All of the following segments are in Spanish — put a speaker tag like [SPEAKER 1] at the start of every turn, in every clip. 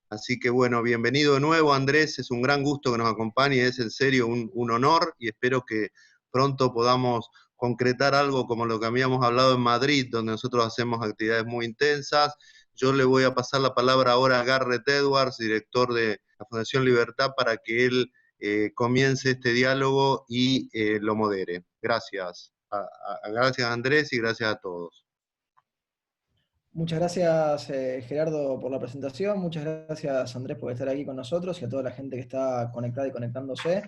[SPEAKER 1] Así que bueno, bienvenido de nuevo Andrés, es un gran gusto que nos acompañe, es en serio un honor y espero que pronto podamos concretar algo como lo que habíamos hablado en Madrid, donde nosotros hacemos actividades muy intensas. Yo le voy a pasar la palabra ahora a Garrett Edwards, director de la Fundación Libertad, para que él comience este diálogo y lo modere. Gracias. Gracias Andrés y gracias a todos.
[SPEAKER 2] Muchas gracias Gerardo por la presentación, muchas gracias Andrés por estar aquí con nosotros y a toda la gente que está conectada y conectándose.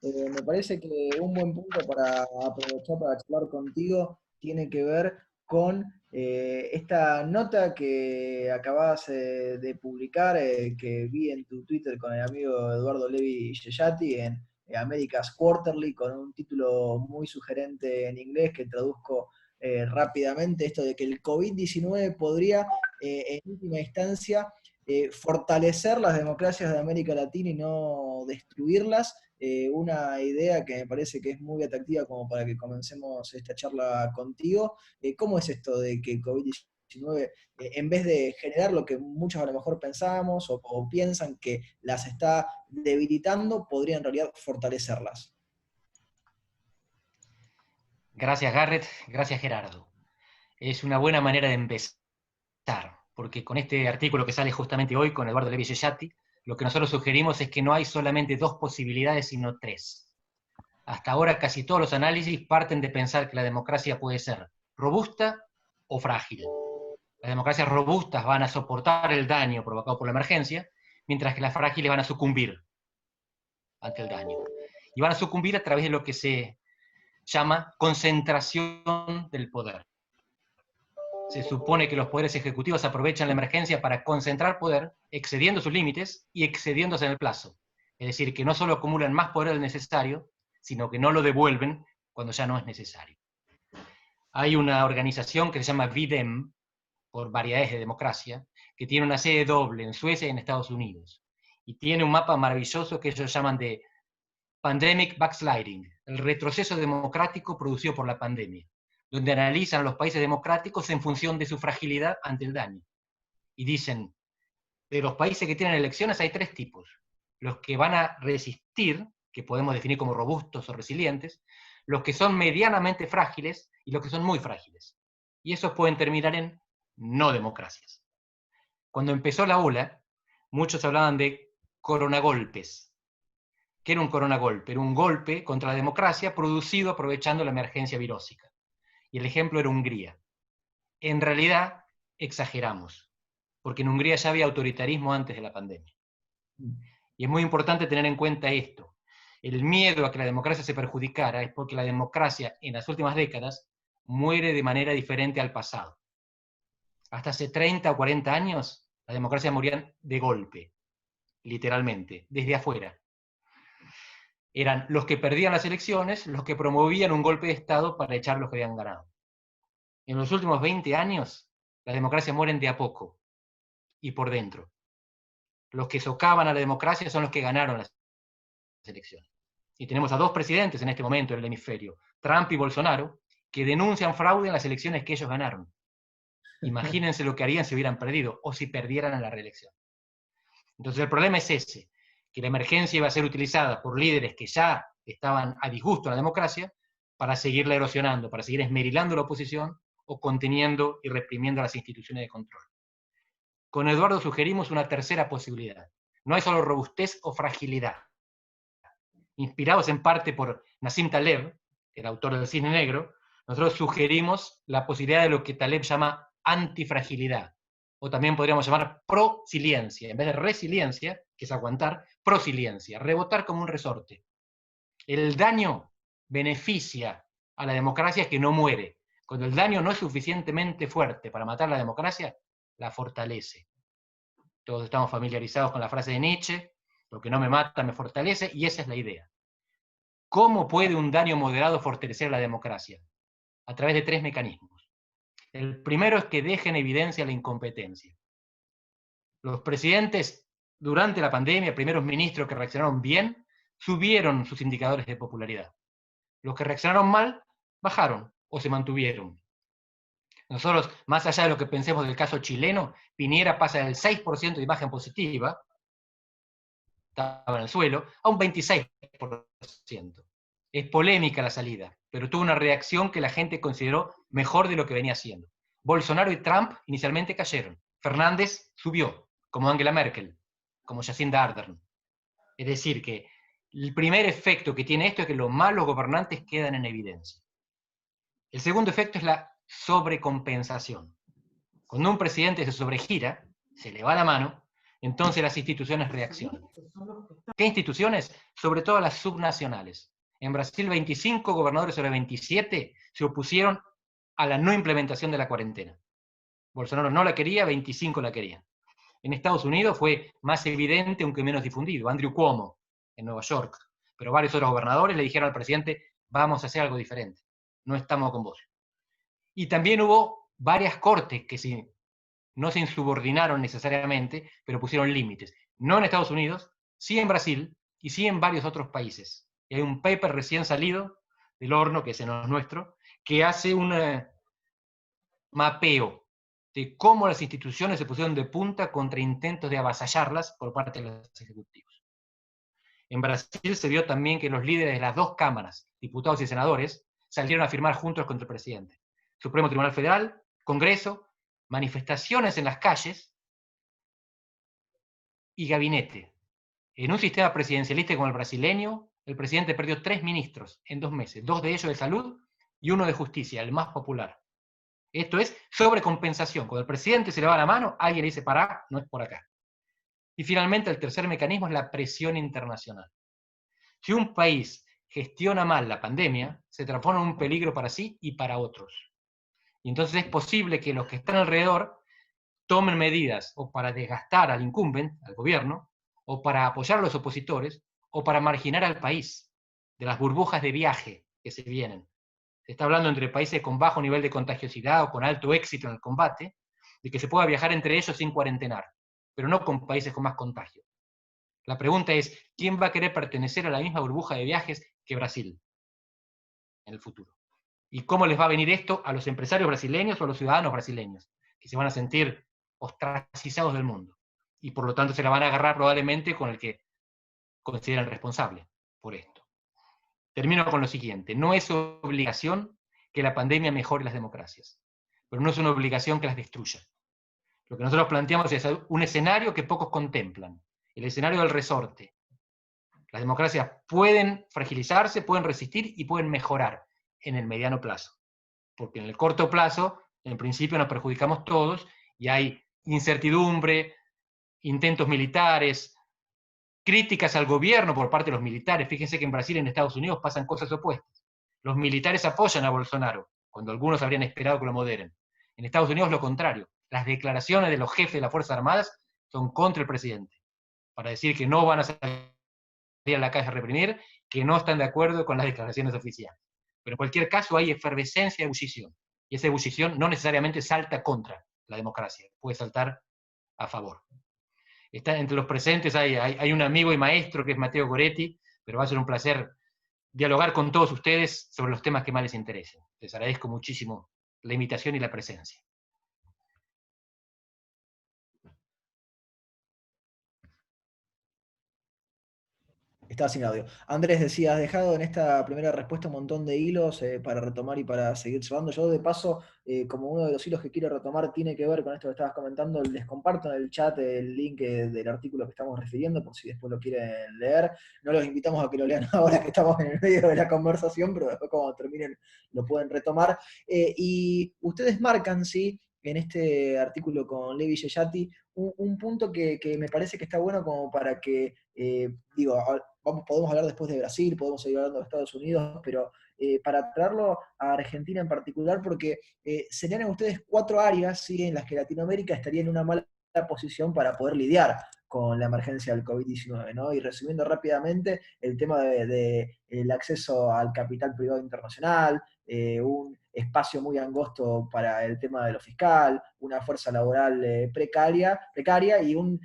[SPEAKER 2] Me parece que un buen punto para aprovechar para charlar contigo tiene que ver con esta nota que acabas de publicar, que vi en tu Twitter con el amigo Eduardo Levi Yeyati en America's Quarterly, con un título muy sugerente en inglés que traduzco rápidamente, esto de que el COVID-19 podría, en última instancia, fortalecer las democracias de América Latina y no destruirlas. Una idea que me parece que es muy atractiva como para que comencemos esta charla contigo. ¿Cómo es esto de que el COVID-19, en vez de generar lo que muchos a lo mejor pensábamos o piensan que las está debilitando, podría en realidad fortalecerlas?
[SPEAKER 3] Gracias Garrett, gracias Gerardo. Es una buena manera de empezar, porque con este artículo que sale justamente hoy con Eduardo Levi Yeyati, lo que nosotros sugerimos es que no hay solamente dos posibilidades, sino tres. Hasta ahora casi todos los análisis parten de pensar que la democracia puede ser robusta o frágil. Las democracias robustas van a soportar el daño provocado por la emergencia, mientras que las frágiles van a sucumbir ante el daño. Y van a sucumbir a través de lo que se llama concentración del poder. Se supone que los poderes ejecutivos aprovechan la emergencia para concentrar poder, excediendo sus límites y excediéndose en el plazo. Es decir, que no solo acumulan más poder del necesario, sino que no lo devuelven cuando ya no es necesario. Hay una organización que se llama VDEM, por variedades de democracia, que tiene una sede doble en Suecia y en Estados Unidos. Y tiene un mapa maravilloso que ellos llaman de Pandemic Backsliding, el retroceso democrático producido por la pandemia, donde analizan a los países democráticos en función de su fragilidad ante el daño. Y dicen, de los países que tienen elecciones hay tres tipos. Los que van a resistir, que podemos definir como robustos o resilientes, los que son medianamente frágiles y los que son muy frágiles. Y esos pueden terminar en no democracias. Cuando empezó la ola, muchos hablaban de coronagolpes. ¿Qué era un coronagolpe? Era un golpe contra la democracia producido aprovechando la emergencia virósica. Y el ejemplo era Hungría. En realidad, exageramos, porque en Hungría ya había autoritarismo antes de la pandemia. Y es muy importante tener en cuenta esto. El miedo a que la democracia se perjudicara es porque la democracia en las últimas décadas muere de manera diferente al pasado. Hasta hace 30 o 40 años, las democracias morían de golpe, literalmente, desde afuera. Eran los que perdían las elecciones, los que promovían un golpe de Estado para echar a los que habían ganado. En los últimos 20 años, las democracias mueren de a poco y por dentro. Los que socavan a la democracia son los que ganaron las elecciones. Y tenemos a dos presidentes en este momento en el hemisferio, Trump y Bolsonaro, que denuncian fraude en las elecciones que ellos ganaron. Imagínense lo que harían si hubieran perdido o si perdieran en la reelección. Entonces el problema es ese, que la emergencia iba a ser utilizada por líderes que ya estaban a disgusto en la democracia para seguirla erosionando, para seguir esmerilando la oposición o conteniendo y reprimiendo las instituciones de control. Con Eduardo sugerimos una tercera posibilidad. No hay solo robustez o fragilidad. Inspirados en parte por Nassim Taleb, el autor del Cisne Negro, nosotros sugerimos la posibilidad de lo que Taleb llama antifragilidad, o también podríamos llamar prosiliencia. En vez de resiliencia, que es aguantar, prosiliencia, rebotar como un resorte. El daño beneficia a la democracia que no muere. Cuando el daño no es suficientemente fuerte para matar a la democracia, la fortalece. Todos estamos familiarizados con la frase de Nietzsche, lo que no me mata me fortalece, y esa es la idea. ¿Cómo puede un daño moderado fortalecer la democracia? A través de tres mecanismos. El primero es que deje en evidencia la incompetencia. Los presidentes, durante la pandemia, primeros ministros que reaccionaron bien, subieron sus indicadores de popularidad. Los que reaccionaron mal, bajaron o se mantuvieron. Nosotros, más allá de lo que pensemos del caso chileno, Piñera pasa del 6% de imagen positiva, estaba en el suelo, a un 26%. Es polémica la salida, pero tuvo una reacción que la gente consideró mejor de lo que venía haciendo. Bolsonaro y Trump inicialmente cayeron. Fernández subió, como Angela Merkel, como Jacinda Ardern. Es decir, que el primer efecto que tiene esto es que los malos gobernantes quedan en evidencia. El segundo efecto es la sobrecompensación. Cuando un presidente se sobregira, se le va la mano, entonces las instituciones reaccionan. ¿Qué instituciones? Sobre todo las subnacionales. En Brasil, 25 gobernadores sobre 27 se opusieron a la no implementación de la cuarentena. Bolsonaro no la quería, 25 la querían. En Estados Unidos fue más evidente, aunque menos difundido. Andrew Cuomo, en Nueva York. Pero varios otros gobernadores le dijeron al presidente, vamos a hacer algo diferente. No estamos con vos. Y también hubo varias cortes que no se insubordinaron necesariamente, pero pusieron límites. No en Estados Unidos, sí en Brasil y sí en varios otros países. Y hay un paper recién salido del horno, que ese no es nuestro, que hace un mapeo de cómo las instituciones se pusieron de punta contra intentos de avasallarlas por parte de los ejecutivos. En Brasil se vio también que los líderes de las dos cámaras, diputados y senadores, salieron a firmar juntos contra el presidente. Supremo Tribunal Federal, Congreso, manifestaciones en las calles y gabinete. En un sistema presidencialista como el brasileño, el presidente perdió 3 ministros en 2 meses, 2 de ellos de salud y 1 de justicia, el más popular. Esto es sobrecompensación. Cuando el presidente se le va la mano, alguien le dice, pará, no es por acá. Y finalmente, el tercer mecanismo es la presión internacional. Si un país gestiona mal la pandemia, se transforma en un peligro para sí y para otros. Y entonces es posible que los que están alrededor tomen medidas o para desgastar al incumbent, al gobierno, o para apoyar a los opositores, o para marginar al país de las burbujas de viaje que se vienen. Se está hablando entre países con bajo nivel de contagiosidad o con alto éxito en el combate, de que se pueda viajar entre ellos sin cuarentenar, pero no con países con más contagio. La pregunta es, ¿quién va a querer pertenecer a la misma burbuja de viajes que Brasil en el futuro? ¿Y cómo les va a venir esto a los empresarios brasileños o a los ciudadanos brasileños, que se van a sentir ostracizados del mundo? Y por lo tanto se la van a agarrar probablemente con el que consideran responsable por esto. Termino con lo siguiente, no es obligación que la pandemia mejore las democracias, pero no es una obligación que las destruya. Lo que nosotros planteamos es un escenario que pocos contemplan, el escenario del resorte. Las democracias pueden fragilizarse, pueden resistir y pueden mejorar en el mediano plazo, porque en el corto plazo, en principio nos perjudicamos todos y hay incertidumbre, intentos militares, críticas al gobierno por parte de los militares. Fíjense que en Brasil y en Estados Unidos pasan cosas opuestas. Los militares apoyan a Bolsonaro, cuando algunos habrían esperado que lo moderen. En Estados Unidos lo contrario. Las declaraciones de los jefes de las Fuerzas Armadas son contra el presidente, para decir que no van a salir a la calle a reprimir, que no están de acuerdo con las declaraciones oficiales. Pero en cualquier caso hay efervescencia de ebullición, y esa ebullición no necesariamente salta contra la democracia, puede saltar a favor. Está entre los presentes hay un amigo y maestro que es Matteo Goretti, pero va a ser un placer dialogar con todos ustedes sobre los temas que más les interesen. Les agradezco muchísimo la invitación y la presencia.
[SPEAKER 2] Estaba sin audio. Andrés decía, has dejado en esta primera respuesta un montón de hilos para retomar y para seguir llevando. Yo de paso, como uno de los hilos que quiero retomar tiene que ver con esto que estabas comentando, les comparto en el chat el link del artículo que estamos refiriendo, por si después lo quieren leer. No los invitamos a que lo lean ahora que estamos en el medio de la conversación, pero después cuando terminen lo pueden retomar. Y ustedes marcan, ¿sí?, en este artículo con Levi Yeyati, un punto que me parece que está bueno como para que, podemos hablar después de Brasil, podemos seguir hablando de Estados Unidos, pero para traerlo a Argentina en particular, porque serían ustedes 4 áreas, ¿sí?, en las que Latinoamérica estaría en una mala posición para poder lidiar con la emergencia del COVID-19, ¿no? Y resumiendo rápidamente, el tema el acceso al capital privado internacional, un espacio muy angosto para el tema de lo fiscal, una fuerza laboral precaria y un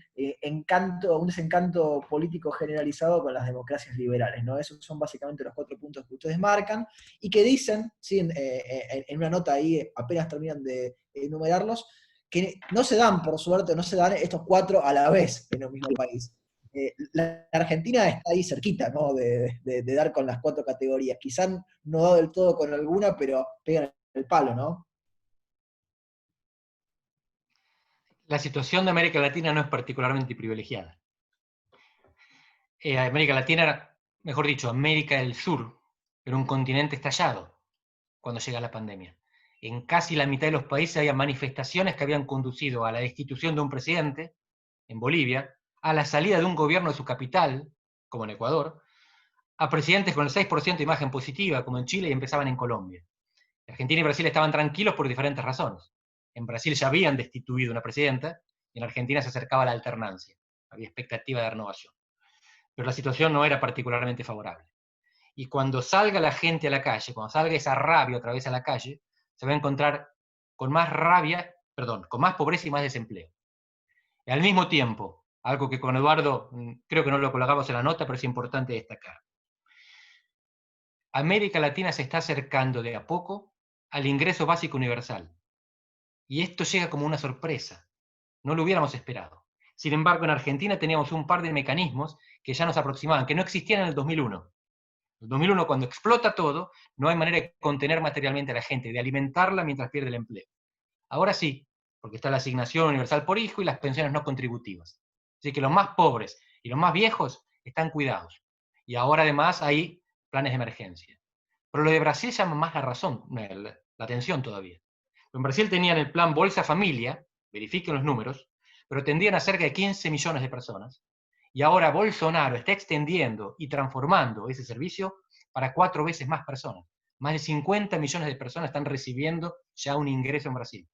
[SPEAKER 2] desencanto político generalizado con las democracias liberales, ¿no? Esos son básicamente los 4 puntos que ustedes marcan y que dicen, ¿sí? En una nota ahí, apenas terminan de enumerarlos, que no se dan, por suerte, no se dan estos 4 a la vez en un mismo país. La Argentina está ahí cerquita, ¿no? De dar con las 4 categorías. Quizás no da del todo con alguna, pero pegan el palo, ¿no?
[SPEAKER 3] La situación de América Latina no es particularmente privilegiada. América Latina, mejor dicho, América del Sur, era un continente estallado cuando llega la pandemia. En casi la mitad de los países había manifestaciones que habían conducido a la destitución de un presidente, en Bolivia, a la salida de un gobierno de su capital, como en Ecuador, a presidentes con el 6% de imagen positiva, como en Chile, y empezaban en Colombia. Argentina y Brasil estaban tranquilos por diferentes razones. En Brasil ya habían destituido una presidenta, y en Argentina se acercaba la alternancia. Había expectativa de renovación. Pero la situación no era particularmente favorable. Y cuando salga la gente a la calle, cuando salga esa rabia otra vez a la calle, se va a encontrar con más rabia, perdón, con más pobreza y más desempleo. Y al mismo tiempo, algo que con Eduardo creo que no lo colocamos en la nota, pero es importante destacar. América Latina se está acercando de a poco al ingreso básico universal. Y esto llega como una sorpresa. No lo hubiéramos esperado. Sin embargo, en Argentina teníamos un par de mecanismos que ya nos aproximaban, que no existían en el 2001. En el 2001, cuando explota todo, no hay manera de contener materialmente a la gente, de alimentarla mientras pierde el empleo. Ahora sí, porque está la asignación universal por hijo y las pensiones no contributivas. Así que los más pobres y los más viejos están cuidados. Y ahora además hay planes de emergencia. Pero lo de Brasil llama más la razón, la atención todavía. En Brasil tenían el plan Bolsa Familia, verifiquen los números, pero tendían a cerca de 15 millones de personas. Y ahora Bolsonaro está extendiendo y transformando ese servicio para 4 veces más personas. Más de 50 millones de personas están recibiendo ya un ingreso en Brasil.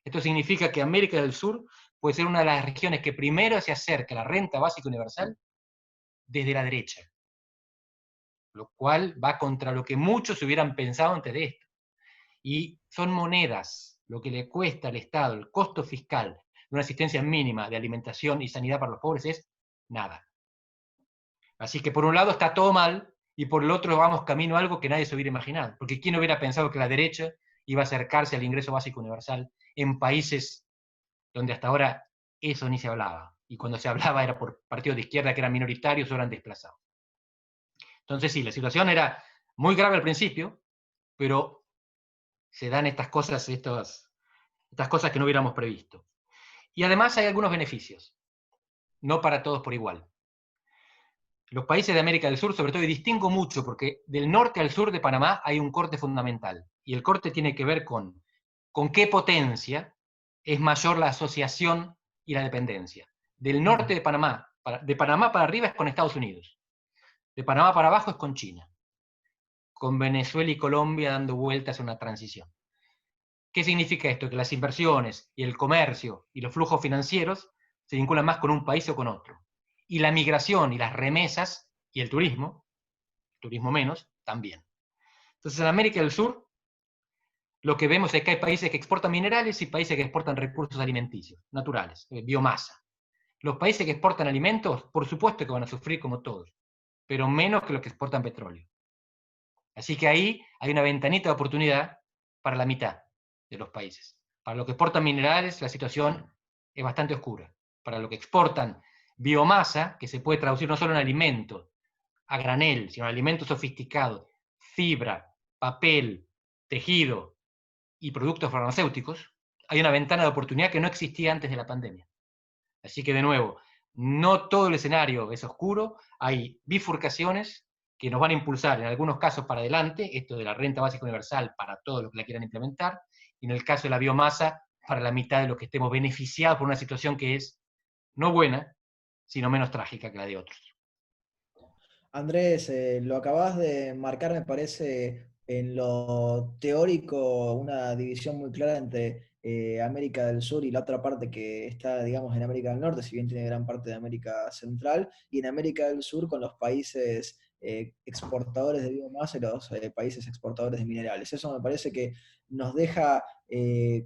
[SPEAKER 3] Esto significa que América del Sur puede ser una de las regiones que primero se acerca a la renta básica universal desde la derecha, lo cual va contra lo que muchos hubieran pensado antes de esto. Y son monedas, lo que le cuesta al Estado, el costo fiscal de una asistencia mínima de alimentación y sanidad para los pobres es nada. Así que por un lado está todo mal, y por el otro vamos camino a algo que nadie se hubiera imaginado. Porque ¿quién hubiera pensado que la derecha iba a acercarse al ingreso básico universal en países donde hasta ahora eso ni se hablaba? Y cuando se hablaba era por partidos de izquierda que eran minoritarios o eran desplazados. Entonces sí, la situación era muy grave al principio, pero se dan estas cosas que no hubiéramos previsto. Y además hay algunos beneficios, no para todos por igual. Los países de América del Sur, sobre todo, y distingo mucho, porque del norte al sur de Panamá hay un corte fundamental, y el corte tiene que ver con qué potencia es mayor la asociación y la dependencia. Del norte de Panamá para arriba es con Estados Unidos, de Panamá para abajo es con China, con Venezuela y Colombia dando vueltas a una transición. ¿Qué significa esto? Que las inversiones y el comercio y los flujos financieros se vinculan más con un país o con otro. Y la migración y las remesas y el turismo menos, también. Entonces, en América del Sur, lo que vemos es que hay países que exportan minerales y países que exportan recursos alimenticios, naturales, biomasa. Los países que exportan alimentos, por supuesto que van a sufrir como todos, pero menos que los que exportan petróleo. Así que ahí hay una ventanita de oportunidad para la mitad de los países. Para los que exportan minerales, la situación es bastante oscura. Para los que exportan biomasa, que se puede traducir no solo en alimento a granel, sino en alimento sofisticado, fibra, papel, tejido y productos farmacéuticos, hay una ventana de oportunidad que no existía antes de la pandemia. Así que, de nuevo, no todo el escenario es oscuro, hay bifurcaciones que nos van a impulsar, en algunos casos para adelante, esto de la renta básica universal para todos los que la quieran implementar, y en el caso de la biomasa, para la mitad de los que estemos beneficiados por una situación que es no buena, sino menos trágica que la de otros.
[SPEAKER 2] Andrés, lo acabas de marcar, me parece, en lo teórico, una división muy clara entre América del Sur y la otra parte que está, digamos, en América del Norte, si bien tiene gran parte de América Central, y en América del Sur con los países exportadores de biomasa y los países exportadores de minerales. Eso me parece que nos deja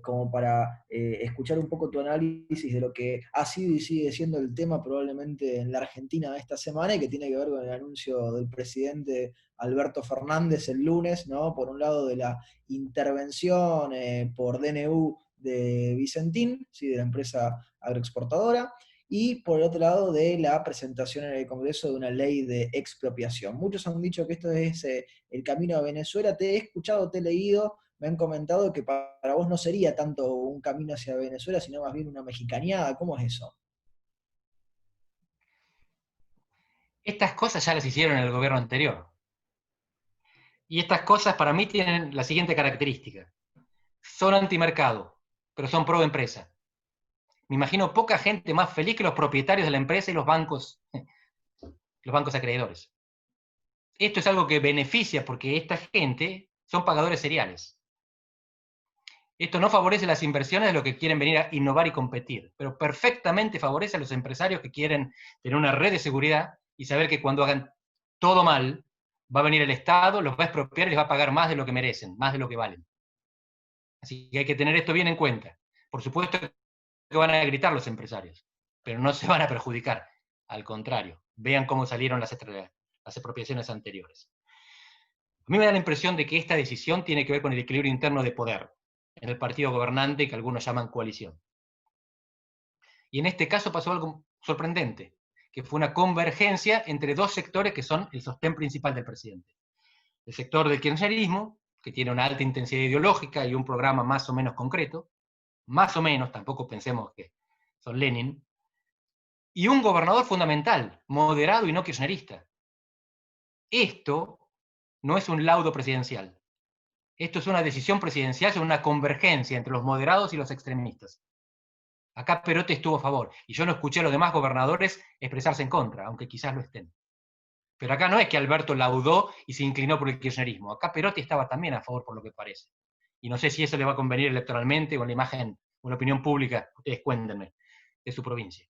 [SPEAKER 2] como para escuchar un poco tu análisis de lo que ha sido y sigue siendo el tema probablemente en la Argentina esta semana y que tiene que ver con el anuncio del presidente Alberto Fernández el lunes, ¿no? Por un lado de la intervención por DNU de Vicentín, ¿sí? De la empresa agroexportadora, y por el otro lado de la presentación en el Congreso de una ley de expropiación. Muchos han dicho que esto es el camino a Venezuela, te he escuchado, te he leído, me han comentado que para vos no sería tanto un camino hacia Venezuela, sino más bien una mexicaneada. ¿Cómo es eso?
[SPEAKER 3] Estas cosas ya las hicieron en el gobierno anterior. Y estas cosas para mí tienen la siguiente característica. Son antimercado, pero son pro empresa. Me imagino poca gente más feliz que los propietarios de la empresa y los bancos acreedores. Esto es algo que beneficia porque esta gente son pagadores seriales. Esto no favorece las inversiones de los que quieren venir a innovar y competir, pero perfectamente favorece a los empresarios que quieren tener una red de seguridad y saber que cuando hagan todo mal, va a venir el Estado, los va a expropiar y les va a pagar más de lo que merecen, más de lo que valen. Así que hay que tener esto bien en cuenta. Por supuesto que van a gritar los empresarios, pero no se van a perjudicar. Al contrario, vean cómo salieron las expropiaciones anteriores. A mí me da la impresión de que esta decisión tiene que ver con el equilibrio interno de poder en el partido gobernante que algunos llaman coalición. Y en este caso pasó algo sorprendente, que fue una convergencia entre dos sectores que son el sostén principal del presidente. El sector del kirchnerismo, que tiene una alta intensidad ideológica y un programa más o menos concreto, más o menos, tampoco pensemos que son Lenin, y un gobernador fundamental, moderado y no kirchnerista. Esto no es un laudo presidencial. Esto es una decisión presidencial sobre una convergencia entre los moderados y los extremistas. Acá Perotti estuvo a favor, y yo no escuché a los demás gobernadores expresarse en contra, aunque quizás lo estén. Pero acá no es que Alberto laudó y se inclinó por el kirchnerismo. Acá Perotti estaba también a favor por lo que parece. Y no sé si eso le va a convenir electoralmente o en la imagen o en la opinión pública, ustedes cuéntenme, de su provincia.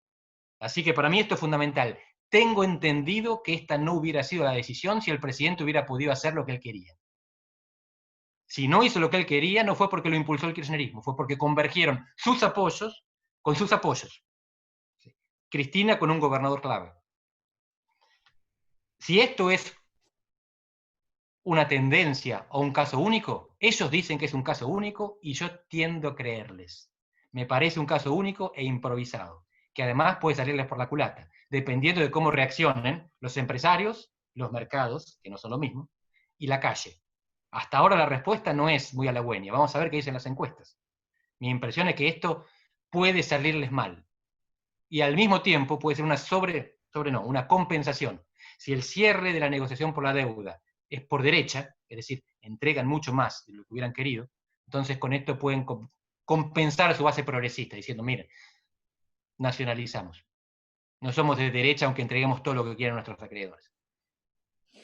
[SPEAKER 3] Así que para mí esto es fundamental. Tengo entendido que esta no hubiera sido la decisión si el presidente hubiera podido hacer lo que él quería. Si no hizo lo que él quería, no fue porque lo impulsó el kirchnerismo, fue porque convergieron sus apoyos con sus apoyos. Cristina con un gobernador clave. Si esto es una tendencia o un caso único, ellos dicen que es un caso único y yo tiendo a creerles. Me parece un caso único e improvisado, que además puede salirles por la culata, dependiendo de cómo reaccionen los empresarios, los mercados, que no son lo mismo, y la calle. Hasta ahora la respuesta no es muy halagüeña. Vamos a ver qué dicen las encuestas. Mi impresión es que esto puede salirles mal. Y al mismo tiempo puede ser una compensación. Si el cierre de la negociación por la deuda es por derecha, es decir, entregan mucho más de lo que hubieran querido, entonces con esto pueden compensar a su base progresista, diciendo, miren, nacionalizamos. No somos de derecha aunque entreguemos todo lo que quieran nuestros acreedores.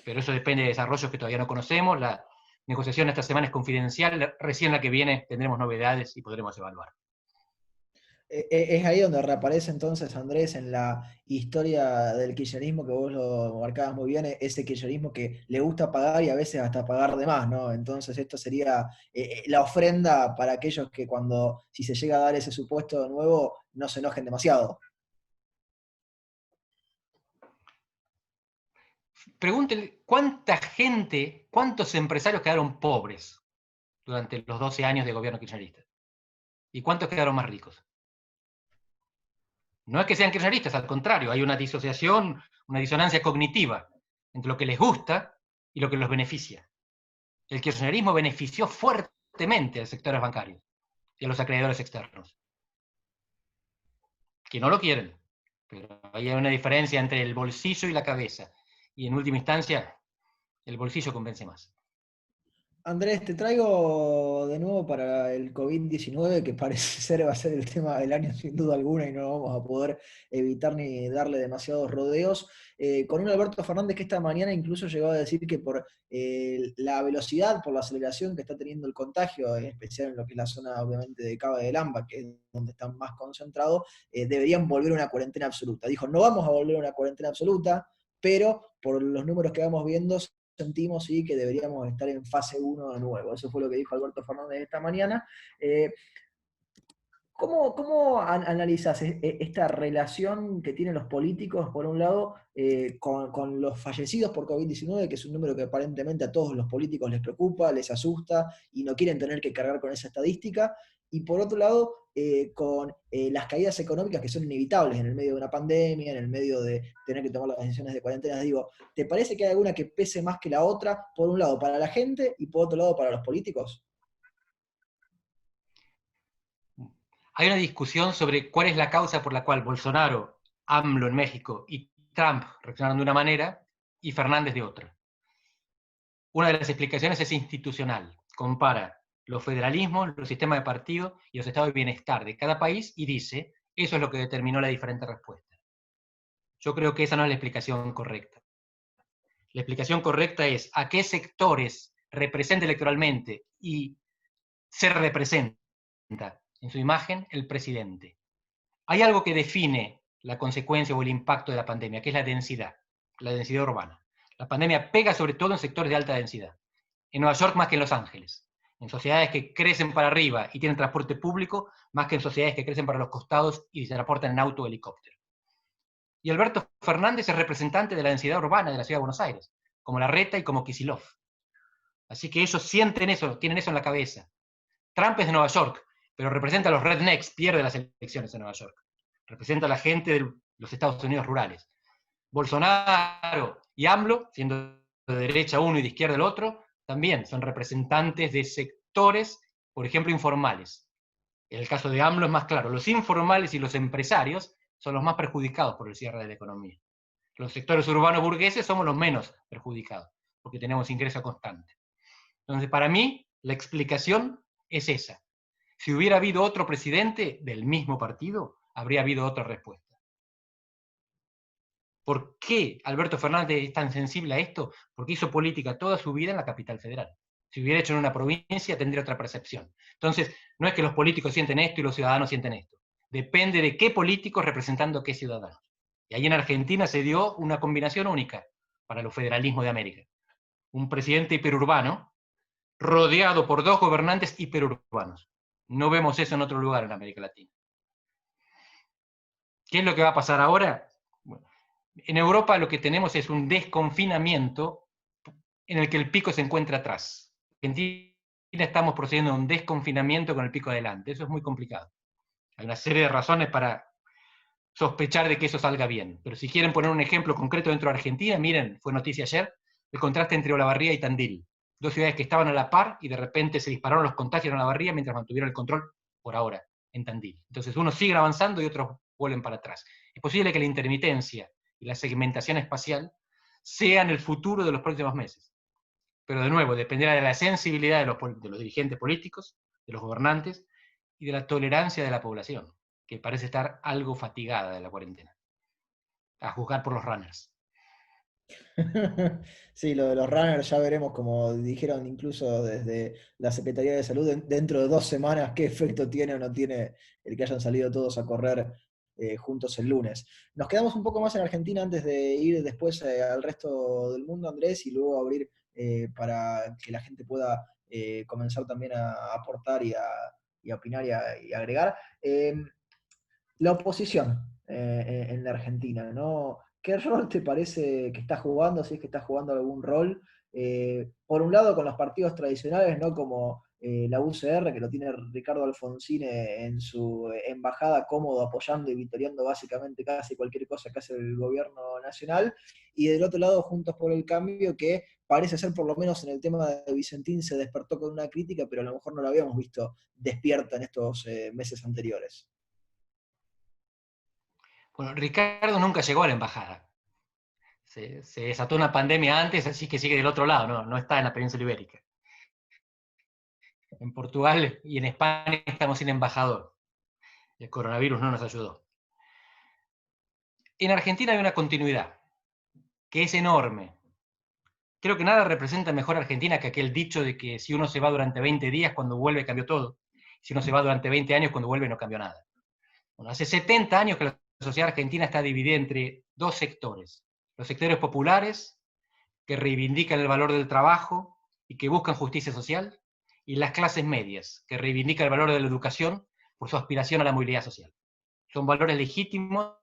[SPEAKER 3] Pero eso depende de desarrollos que todavía no conocemos. La negociación esta semana es confidencial, recién la que viene tendremos novedades y podremos evaluar.
[SPEAKER 2] Es ahí donde reaparece entonces, Andrés, en la historia del kirchnerismo, que vos lo marcabas muy bien, ese kirchnerismo que le gusta pagar y a veces hasta pagar de más, ¿no? Entonces esto sería la ofrenda para aquellos que si se llega a dar ese supuesto de nuevo, no se enojen demasiado.
[SPEAKER 3] Pregúntenle cuánta gente, cuántos empresarios quedaron pobres durante los 12 años de gobierno kirchnerista. ¿Y cuántos quedaron más ricos? No es que sean kirchneristas, al contrario, hay una disociación, una disonancia cognitiva entre lo que les gusta y lo que los beneficia. El kirchnerismo benefició fuertemente a los sectores bancarios y a los acreedores externos, que no lo quieren, pero hay una diferencia entre el bolsillo y la cabeza, y en última instancia, el bolsillo convence más.
[SPEAKER 2] Andrés, te traigo de nuevo para el COVID-19, que parece ser va a ser el tema del año sin duda alguna y no vamos a poder evitar ni darle demasiados rodeos, con un Alberto Fernández que esta mañana incluso llegó a decir que por la velocidad, por la aceleración que está teniendo el contagio, en especial en lo que es la zona obviamente de Cava de Lamba, que es donde están más concentrados, deberían volver a una cuarentena absoluta. Dijo, no vamos a volver a una cuarentena absoluta, pero por los números que vamos viendo, sentimos sí, que deberíamos estar en fase 1 de nuevo. Eso fue lo que dijo Alberto Fernández esta mañana. ¿Cómo analizas esta relación que tienen los políticos, por un lado, con los fallecidos por COVID-19, que es un número que aparentemente a todos los políticos les preocupa, les asusta y no quieren tener que cargar con esa estadística? Y por otro lado, con las caídas económicas que son inevitables en el medio de una pandemia, en el medio de tener que tomar las decisiones de cuarentena. Digo, ¿te parece que hay alguna que pese más que la otra, por un lado para la gente y por otro lado para los políticos?
[SPEAKER 3] Hay una discusión sobre cuál es la causa por la cual Bolsonaro, AMLO en México y Trump reaccionaron de una manera y Fernández de otra. Una de las explicaciones es institucional. Compara los federalismos, los sistemas de partido y los estados de bienestar de cada país y dice, eso es lo que determinó la diferente respuesta. Yo creo que esa no es la explicación correcta. La explicación correcta es a qué sectores representa electoralmente y se representa en su imagen el presidente. Hay algo que define la consecuencia o el impacto de la pandemia, que es la densidad urbana. La pandemia pega sobre todo en sectores de alta densidad. En Nueva York más que en Los Ángeles. En sociedades que crecen para arriba y tienen transporte público, más que en sociedades que crecen para los costados y se transportan en auto o helicóptero. Y Alberto Fernández es representante de la densidad urbana de la ciudad de Buenos Aires, como Larreta y como Kicillof. Así que ellos sienten eso, tienen eso en la cabeza. Trump es de Nueva York, pero representa a los rednecks, pierde las elecciones en Nueva York. Representa a la gente de los Estados Unidos rurales. Bolsonaro y AMLO, siendo de derecha uno y de izquierda el otro, también son representantes de sectores, por ejemplo, informales. En el caso de AMLO es más claro, los informales y los empresarios son los más perjudicados por el cierre de la economía. Los sectores urbanos burgueses somos los menos perjudicados, porque tenemos ingreso constante. Entonces, para mí, la explicación es esa. Si hubiera habido otro presidente del mismo partido, habría habido otra respuesta. ¿Por qué Alberto Fernández es tan sensible a esto? Porque hizo política toda su vida en la capital federal. Si hubiera hecho en una provincia, tendría otra percepción. Entonces, no es que los políticos sienten esto y los ciudadanos sienten esto. Depende de qué políticos representando qué ciudadanos. Y ahí en Argentina se dio una combinación única para los federalismos de América. Un presidente hiperurbano rodeado por dos gobernantes hiperurbanos. No vemos eso en otro lugar en América Latina. ¿Qué es lo que va a pasar ahora? Bueno, en Europa lo que tenemos es un desconfinamiento en el que el pico se encuentra atrás. En Argentina estamos procediendo a un desconfinamiento con el pico adelante. Eso es muy complicado. Hay una serie de razones para sospechar de que eso salga bien. Pero si quieren poner un ejemplo concreto dentro de Argentina, miren, fue noticia ayer, el contraste entre Olavarría y Tandil. Dos ciudades que estaban a la par y de repente se dispararon los contagios en Olavarría mientras mantuvieron el control, por ahora, en Tandil. Entonces unos siguen avanzando y otros vuelven para atrás. Es posible que la intermitencia y la segmentación espacial sean el futuro de los próximos meses. Pero de nuevo, dependerá de la sensibilidad de los dirigentes políticos, de los gobernantes y de la tolerancia de la población, que parece estar algo fatigada de la cuarentena, a juzgar por los runners.
[SPEAKER 2] Sí, lo de los runners ya veremos, como dijeron incluso desde la Secretaría de Salud, dentro de 2 semanas, qué efecto tiene o no tiene el que hayan salido todos a correr juntos el lunes. Nos quedamos un poco más en Argentina antes de ir después al resto del mundo, Andrés, y luego abrir para que la gente pueda comenzar también a aportar y a opinar y a agregar. La oposición en la Argentina, ¿no? ¿Qué rol te parece que está jugando, si es que está jugando algún rol? Por un lado, con los partidos tradicionales, ¿no? Como la UCR, que lo tiene Ricardo Alfonsín en su embajada, cómodo, apoyando y victoriando básicamente casi cualquier cosa que hace el gobierno nacional. Y del otro lado, Juntos por el Cambio, que parece ser, por lo menos en el tema de Vicentín, se despertó con una crítica, pero a lo mejor no la habíamos visto despierta en estos meses anteriores.
[SPEAKER 3] Bueno, Ricardo nunca llegó a la embajada. Se desató una pandemia antes, así que sigue del otro lado, no está en la península ibérica. En Portugal y en España estamos sin embajador. El coronavirus no nos ayudó. En Argentina hay una continuidad, que es enorme. Creo que nada representa mejor a Argentina que aquel dicho de que si uno se va durante 20 días, cuando vuelve cambió todo. Si uno se va durante 20 años, cuando vuelve no cambió nada. Bueno, hace 70 años que la sociedad argentina está dividida entre dos sectores. Los sectores populares, que reivindican el valor del trabajo y que buscan justicia social, y las clases medias, que reivindican el valor de la educación por su aspiración a la movilidad social. Son valores legítimos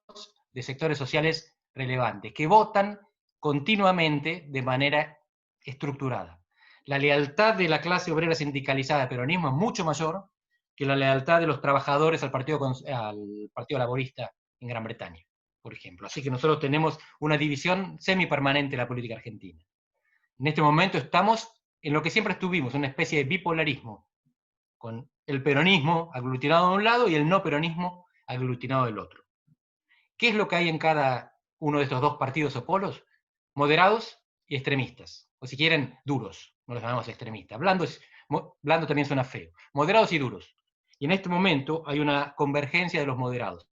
[SPEAKER 3] de sectores sociales relevantes, que votan continuamente de manera estructurada. La lealtad de la clase obrera sindicalizada al peronismo es mucho mayor que la lealtad de los trabajadores al Partido Laborista en Gran Bretaña, por ejemplo. Así que nosotros tenemos una división semipermanente en la política argentina. En este momento estamos en lo que siempre estuvimos, una especie de bipolarismo, con el peronismo aglutinado de un lado y el no peronismo aglutinado del otro. ¿Qué es lo que hay en cada uno de estos dos partidos o polos? Moderados y extremistas, o si quieren, duros, no los llamamos extremistas. Blando también suena feo. Moderados y duros. Y en este momento hay una convergencia de los moderados.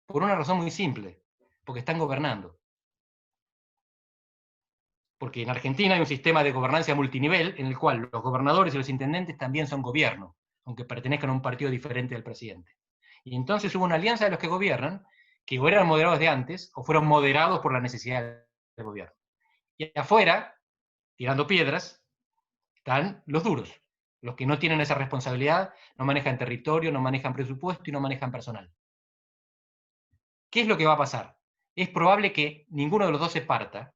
[SPEAKER 3] Por una razón muy simple, porque están gobernando. Porque en Argentina hay un sistema de gobernanza multinivel en el cual los gobernadores y los intendentes también son gobierno, aunque pertenezcan a un partido diferente del presidente. Y entonces hubo una alianza de los que gobiernan, que o eran moderados de antes, o fueron moderados por la necesidad del gobierno. Y afuera, tirando piedras, están los duros, los que no tienen esa responsabilidad, no manejan territorio, no manejan presupuesto y no manejan personal. ¿Qué es lo que va a pasar? Es probable que ninguno de los dos se parta.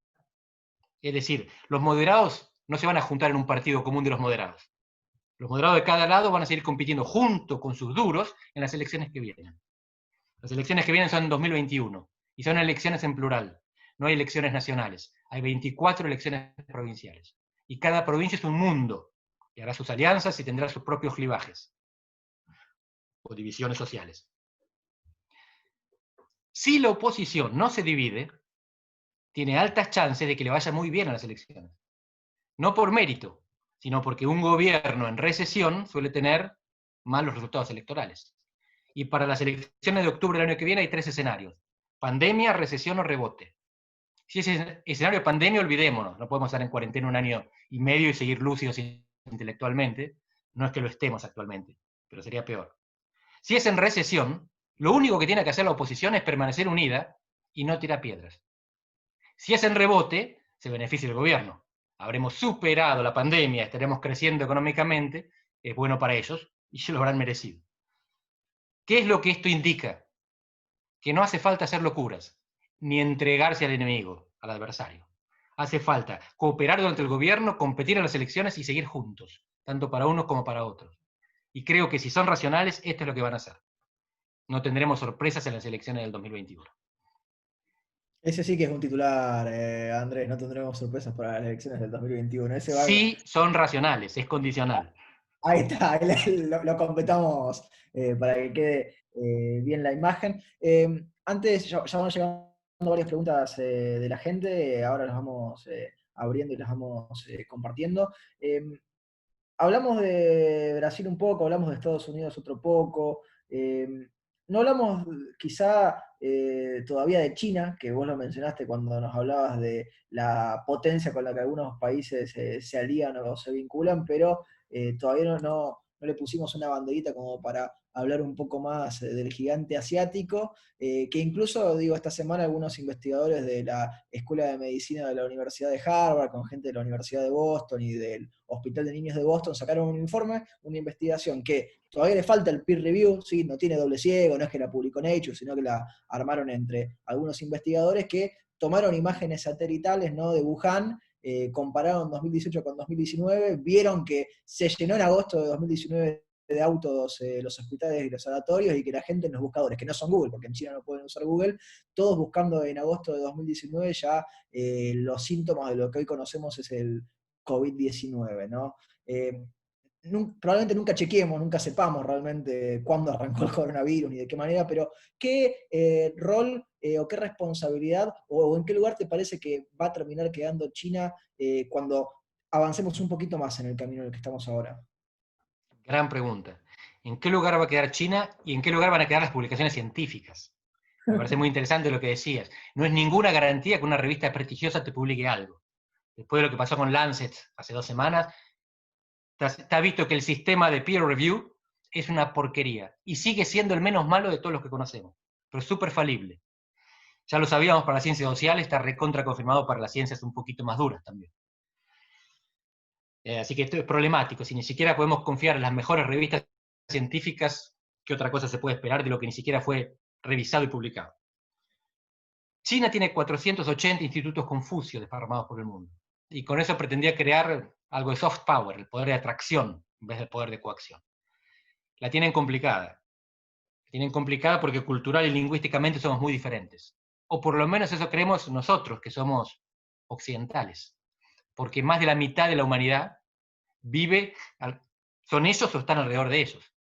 [SPEAKER 3] Es decir, los moderados no se van a juntar en un partido común de los moderados. Los moderados de cada lado van a seguir compitiendo junto con sus duros en las elecciones que vienen. Las elecciones que vienen son en 2021 y son elecciones en plural. No hay elecciones nacionales. Hay 24 elecciones provinciales. Y cada provincia es un mundo y hará sus alianzas y tendrá sus propios clivajes o divisiones sociales. Si la oposición no se divide, tiene altas chances de que le vaya muy bien a las elecciones. No por mérito, sino porque un gobierno en recesión suele tener malos resultados electorales. Y para las elecciones de octubre del año que viene hay 3 escenarios: pandemia, recesión o rebote. Si es escenario de pandemia, olvidémonos, no podemos estar en cuarentena 1 año y medio y seguir lúcidos intelectualmente, no es que lo estemos actualmente, pero sería peor. Si es en recesión, lo único que tiene que hacer la oposición es permanecer unida y no tirar piedras. Si es en rebote, se beneficia el gobierno. Habremos superado la pandemia, estaremos creciendo económicamente, es bueno para ellos y se lo habrán merecido. ¿Qué es lo que esto indica? Que no hace falta hacer locuras, ni entregarse al enemigo, al adversario. Hace falta cooperar durante el gobierno, competir en las elecciones y seguir juntos, tanto para unos como para otros. Y creo que si son racionales, esto es lo que van a hacer. No tendremos sorpresas en las elecciones del 2021.
[SPEAKER 2] Ese sí que es un titular, Andrés, no tendremos sorpresas para las elecciones del 2021. Ese va.
[SPEAKER 3] Sí son racionales, es condicional.
[SPEAKER 2] Ahí está, ahí lo completamos para que quede bien la imagen. Antes, ya van llegando varias preguntas de la gente, ahora las vamos abriendo y las vamos compartiendo. Hablamos de Brasil un poco, hablamos de Estados Unidos otro poco. No hablamos quizá todavía de China, que vos lo mencionaste cuando nos hablabas de la potencia con la que algunos países se alían o se vinculan, pero todavía no le pusimos una banderita como para hablar un poco más del gigante asiático, que incluso, digo, esta semana algunos investigadores de la Escuela de Medicina de la Universidad de Harvard, con gente de la Universidad de Boston y del Hospital de Niños de Boston, sacaron un informe, una investigación que todavía le falta el peer review, ¿sí? No tiene doble ciego, no es que la publicó Nature, sino que la armaron entre algunos investigadores que tomaron imágenes satelitales, ¿no?, de Wuhan, compararon 2018 con 2019, vieron que se llenó en agosto de 2019 de autos los hospitales y los sanatorios, y que la gente en los buscadores, que no son Google, porque en China no pueden usar Google, todos buscando en agosto de 2019 ya los síntomas de lo que hoy conocemos es el COVID-19, ¿no? Probablemente nunca chequeemos, nunca sepamos realmente cuándo arrancó el coronavirus ni de qué manera, pero ¿qué rol o qué responsabilidad o en qué lugar te parece que va a terminar quedando China cuando avancemos un poquito más en el camino en el que estamos ahora?
[SPEAKER 3] Gran pregunta. ¿En qué lugar va a quedar China y en qué lugar van a quedar las publicaciones científicas? Me parece muy interesante lo que decías. No es ninguna garantía que una revista prestigiosa te publique algo. Después de lo que pasó con Lancet hace 2 semanas, está visto que el sistema de peer review es una porquería y sigue siendo el menos malo de todos los que conocemos, pero es súper falible. Ya lo sabíamos para las ciencias sociales, está recontra confirmado para las ciencias un poquito más duras también. Así que esto es problemático. Si ni siquiera podemos confiar en las mejores revistas científicas, ¿qué otra cosa se puede esperar de lo que ni siquiera fue revisado y publicado? China tiene 480 institutos Confucio desparramados por el mundo. Y con eso pretendía crear algo de soft power, el poder de atracción en vez del poder de coacción. La tienen complicada. La tienen complicada porque cultural y lingüísticamente somos muy diferentes. O por lo menos eso creemos nosotros, que somos occidentales. Porque más de la mitad de la humanidad vive, son ellos o están alrededor de ellos,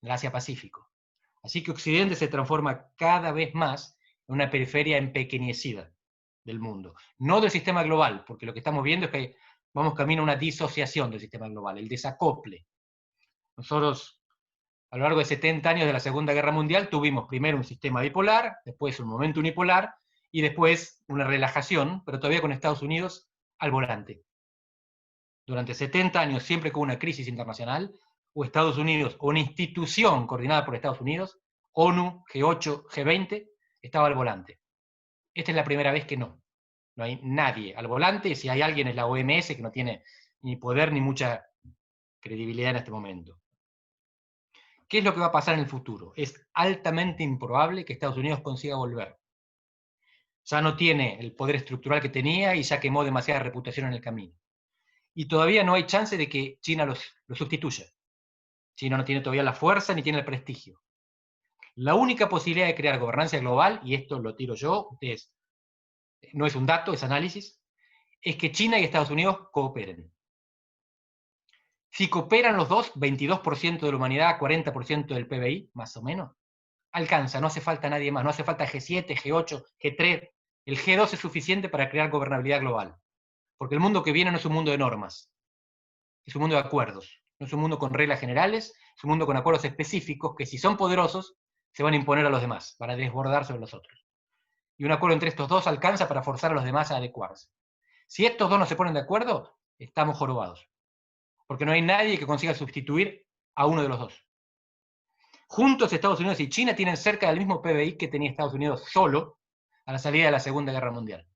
[SPEAKER 3] en el Asia-Pacífico. Así que Occidente se transforma cada vez más en una periferia empequeñecida del mundo. No del sistema global, porque lo que estamos viendo es que vamos camino a una disociación del sistema global, el desacople. Nosotros, a lo largo de 70 años de la Segunda Guerra Mundial, tuvimos primero un sistema bipolar, después un momento unipolar, y después una relajación, pero todavía con Estados Unidos al volante. Durante 70 años, siempre que hubo una crisis internacional, o Estados Unidos, o una institución coordinada por Estados Unidos, ONU, G8, G20, estaba al volante. Esta es la primera vez que no. No hay nadie al volante, si hay alguien es la OMS, que no tiene ni poder ni mucha credibilidad en este momento. ¿Qué es lo que va a pasar en el futuro? Es altamente improbable que Estados Unidos consiga volver. Ya no tiene el poder estructural que tenía y ya quemó demasiada reputación en el camino. Y todavía no hay chance de que China lo sustituya. China no tiene todavía la fuerza ni tiene el prestigio. La única posibilidad de crear gobernanza global, y esto lo tiro yo, no es un dato, es análisis, es que China y Estados Unidos cooperen. Si cooperan los dos, 22% de la humanidad, 40% del PBI, más o menos, alcanza, no hace falta nadie más, no hace falta G7, G8, G3, el G2 es suficiente para crear gobernabilidad global. Porque el mundo que viene no es un mundo de normas, es un mundo de acuerdos, no es un mundo con reglas generales, es un mundo con acuerdos específicos que si son poderosos, se van a imponer a los demás, van a desbordar sobre los otros. Y un acuerdo entre estos dos alcanza para forzar a los demás a adecuarse. Si estos dos no se ponen de acuerdo, estamos jorobados. Porque no hay nadie que consiga sustituir a uno de los dos. Juntos Estados Unidos y China tienen cerca del mismo PBI que tenía Estados Unidos solo a la salida de la Segunda Guerra Mundial,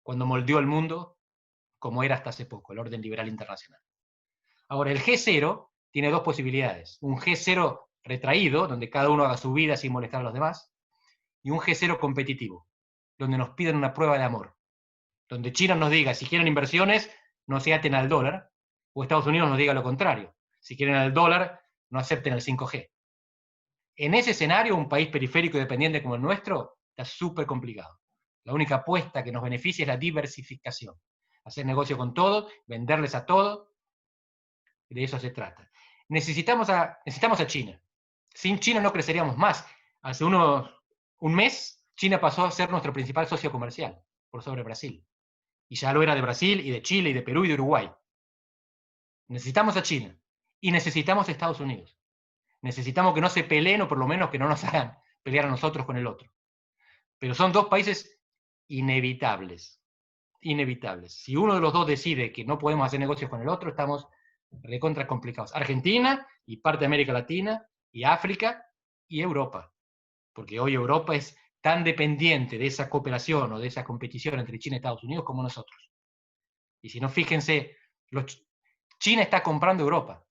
[SPEAKER 3] cuando moldeó el mundo como era hasta hace poco, el orden liberal internacional. Ahora, el G0 tiene dos posibilidades. Un G0 retraído, donde cada uno haga su vida sin molestar a los demás, y un G0 competitivo, donde nos piden una prueba de amor, donde China nos diga, si quieren inversiones, no se aten al dólar, o Estados Unidos nos diga lo contrario, si quieren el dólar, no acepten el 5G. En ese escenario, un país periférico y dependiente como el nuestro está súper complicado. La única apuesta que nos beneficia es la diversificación. Hacer negocio con todo, venderles a todo, de eso se trata. Necesitamos a China. Sin China no creceríamos más. Hace un mes, China pasó a ser nuestro principal socio comercial, por sobre Brasil. Y ya lo era de Brasil, y de Chile, y de Perú, y de Uruguay. Necesitamos a China. Y necesitamos a Estados Unidos. Necesitamos que no se peleen, o por lo menos que no nos hagan pelear a nosotros con el otro. Pero son dos países inevitables. Inevitables. Si uno de los dos decide que no podemos hacer negocios con el otro, estamos recontra complicados. Argentina y parte de América Latina y África y Europa. Porque hoy Europa es tan dependiente de esa cooperación o de esa competición entre China y Estados Unidos como nosotros. Y si no, fíjense, China está comprando Europa.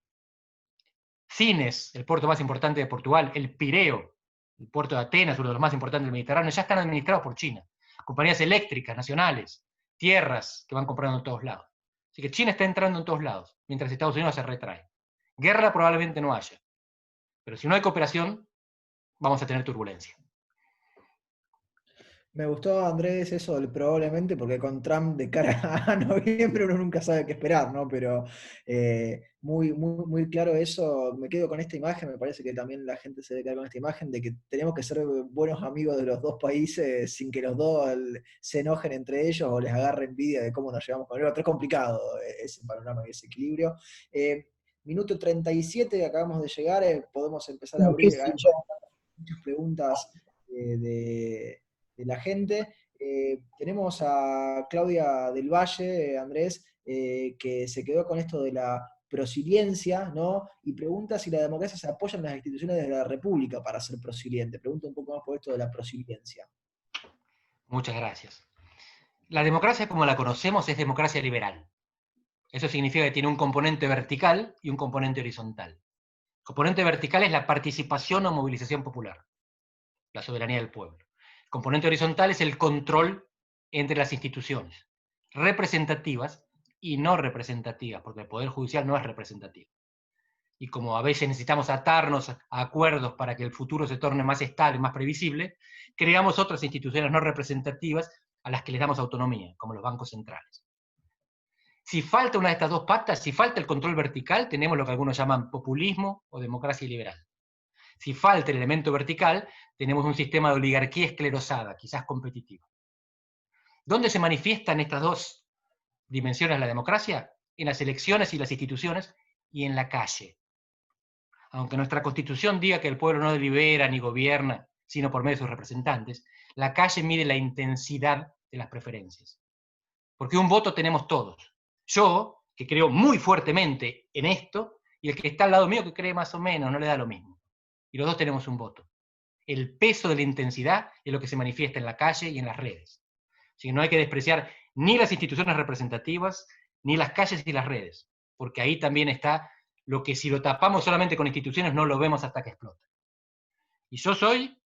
[SPEAKER 3] Cines, el puerto más importante de Portugal, el Pireo, el puerto de Atenas, uno de los más importantes del Mediterráneo, ya están administrados por China. Compañías eléctricas, nacionales, tierras que van comprando en todos lados. Así que China está entrando en todos lados, mientras Estados Unidos se retrae. Guerra probablemente no haya. Pero si no hay cooperación, vamos a tener turbulencia.
[SPEAKER 2] Me gustó, Andrés, eso del probablemente, porque con Trump de cara a noviembre uno nunca sabe qué esperar, ¿no? Pero muy, muy, muy claro eso. Me quedo con esta imagen, me parece que también la gente se debe quedar con esta imagen de que tenemos que ser buenos amigos de los dos países sin que los dos se enojen entre ellos o les agarre envidia de cómo nos llevamos con el otro. Es complicado ese panorama y ese equilibrio. minuto 37 acabamos de llegar, podemos empezar a
[SPEAKER 4] No, qué
[SPEAKER 2] abrir,
[SPEAKER 4] sé
[SPEAKER 2] hay
[SPEAKER 4] yo.
[SPEAKER 2] muchas preguntas de la gente. Tenemos a Claudia del Valle, Andrés, que se quedó con esto de la prosiliencia, ¿no? Y pregunta si la democracia se apoya en las instituciones de la República para ser prosiliente. Pregunta un poco más por esto de la prosiliencia.
[SPEAKER 3] Muchas gracias. La democracia como la conocemos es democracia liberal. Eso significa que tiene un componente vertical y un componente horizontal. El componente vertical es la participación o movilización popular, la soberanía del pueblo. El componente horizontal es el control entre las instituciones, representativas y no representativas, porque el Poder Judicial no es representativo. Y como a veces necesitamos atarnos a acuerdos para que el futuro se torne más estable, más previsible, creamos otras instituciones no representativas a las que les damos autonomía, como los bancos centrales. Si falta una de estas dos patas, si falta el control vertical, tenemos lo que algunos llaman populismo o democracia liberal. Si falta el elemento vertical, tenemos un sistema de oligarquía esclerosada, quizás competitiva. ¿Dónde se manifiestan estas dos dimensiones de la democracia? En las elecciones y las instituciones y en la calle. Aunque nuestra Constitución diga que el pueblo no delibera ni gobierna, sino por medio de sus representantes, la calle mide la intensidad de las preferencias. Porque un voto tenemos todos. Yo, que creo muy fuertemente en esto, y el que está al lado mío que cree más o menos, no le da lo mismo. Y los dos tenemos un voto. El peso de la intensidad es lo que se manifiesta en la calle y en las redes. Así que no hay que despreciar ni las instituciones representativas, ni las calles y las redes, porque ahí también está lo que si lo tapamos solamente con instituciones no lo vemos hasta que explota. Y yo soy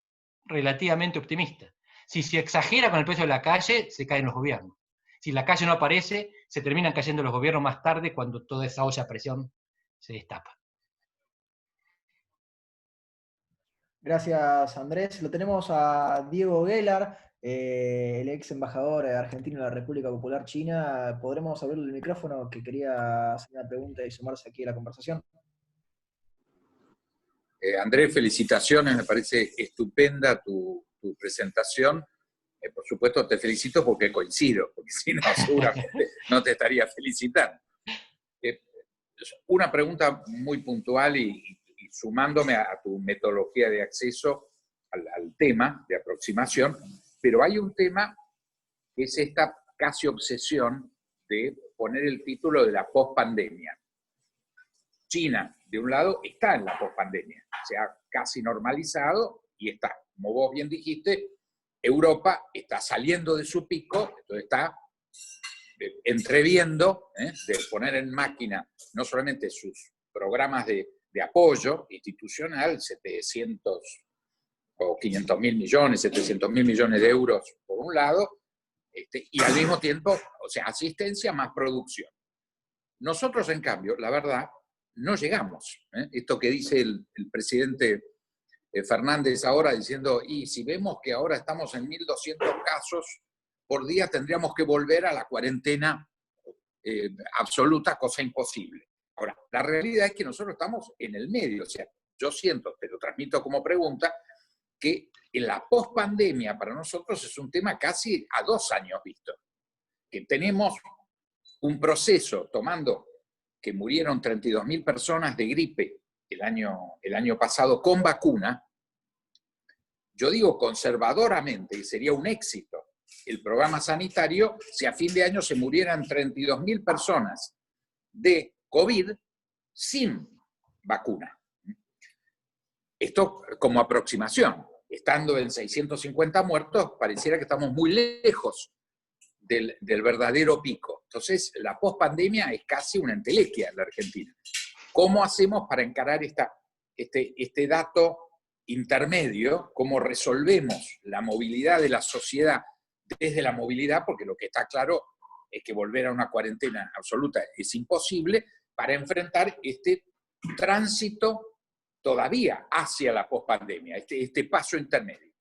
[SPEAKER 3] relativamente optimista. Si se exagera con el peso de la calle, se caen los gobiernos. Si la calle no aparece, se terminan cayendo los gobiernos más tarde cuando toda esa olla a presión se destapa.
[SPEAKER 2] Gracias, Andrés. Lo tenemos a Diego Gellar, el ex embajador argentino en la República Popular China. ¿Podremos abrirle el micrófono que quería hacer una pregunta y sumarse aquí a la conversación?
[SPEAKER 5] Andrés, felicitaciones, me parece estupenda tu presentación. Por supuesto te felicito porque coincido, porque si no seguramente no te estaría felicitando. Una pregunta muy puntual y sumándome a tu metodología de acceso al tema de aproximación, pero hay un tema que es esta casi obsesión de poner el título de la pospandemia. China, de un lado, está en la pospandemia, se ha casi normalizado y está, como vos bien dijiste, Europa está saliendo de su pico, entonces está entreviendo de poner en máquina no solamente sus programas de apoyo institucional, 700 o 500 mil millones, 700 mil millones de euros por un lado, y al mismo tiempo, o sea, asistencia más producción. Nosotros, en cambio, la verdad, no llegamos. Esto que dice el presidente Fernández ahora diciendo, y si vemos que ahora estamos en 1.200 casos por día, tendríamos que volver a la cuarentena absoluta, cosa imposible. Ahora, la realidad es que nosotros estamos en el medio, o sea, yo siento, te lo transmito como pregunta, que en la pospandemia para nosotros es un tema casi a 2 años visto, que tenemos un proceso tomando que murieron 32.000 personas de gripe el año pasado con vacuna. Yo digo conservadoramente, y sería un éxito el programa sanitario si a fin de año se murieran 32.000 personas de COVID sin vacuna. Esto como aproximación. Estando en 650 muertos, pareciera que estamos muy lejos del verdadero pico. Entonces, la pospandemia es casi una entelequia en la Argentina. ¿Cómo hacemos para encarar este dato intermedio? ¿Cómo resolvemos la movilidad de la sociedad desde la movilidad? Porque lo que está claro es que volver a una cuarentena absoluta es imposible para enfrentar este tránsito todavía hacia la pospandemia, este paso intermedio.